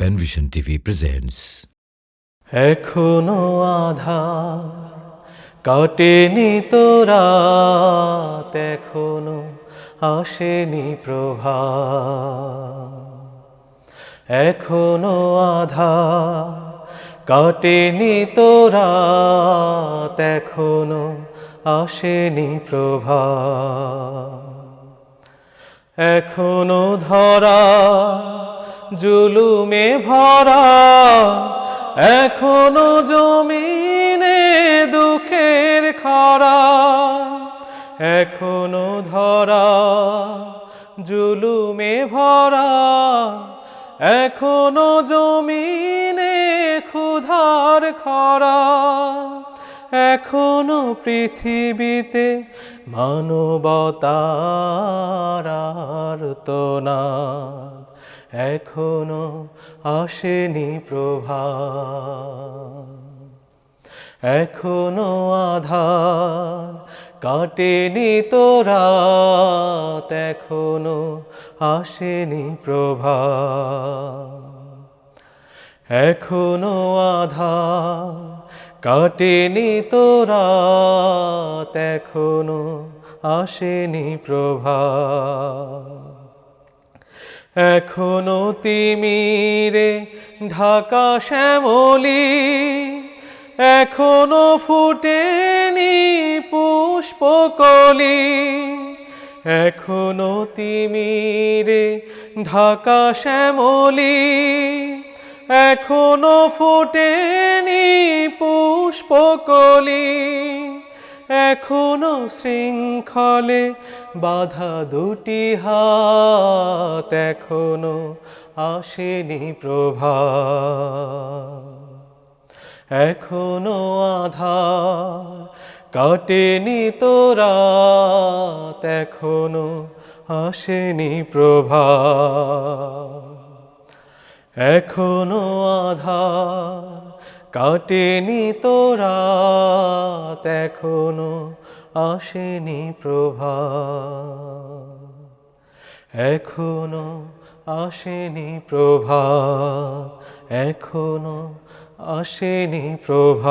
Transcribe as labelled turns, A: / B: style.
A: Penvision TV presents.
B: এখনো আধার কাটেনি তো রাত, এখনো আসেনি প্রভাত। এখনো আধার কাটেনি তো রাত, এখনো আসেনি প্রভাত। এখনো ধরা জুলুমে ভরা, এখনো জমিনে দুঃখের খরা। এখনো ধরা জুলুমে ভরা, এখনো জমিনে ক্ষুধার খরা। এখনো পৃথিবীতে মানবতার আর্তনাদ, এখনো আসেনি প্রভাত। এখনো আধার কাটেনি তো রাত, এখনো আসেনি প্রভাত। এখনো আধার কাটেনি তো রাত, এখনো আসেনি প্রভাত। এখনো তিমিরে ঢাকা শ্যামলী, এখনো ফুটেনি পুষ্পকলি। এখনো তিমিরে ঢাকা শ্যামলী, এখনো ফুটেনি পুষ্পকলি। এখনো শৃঙ্খলে বাধা দুটি হাত, এখনো আসেনি প্রভাত। এখনো আধার কাটেনি তো রাত, এখনো আসেনি প্রভাত। এখনো আধার কাটেনি তো রাত, এখনো আসেনি প্রভাত। এখনো আসেনি প্রভাত, এখনো আসেনি প্রভাত।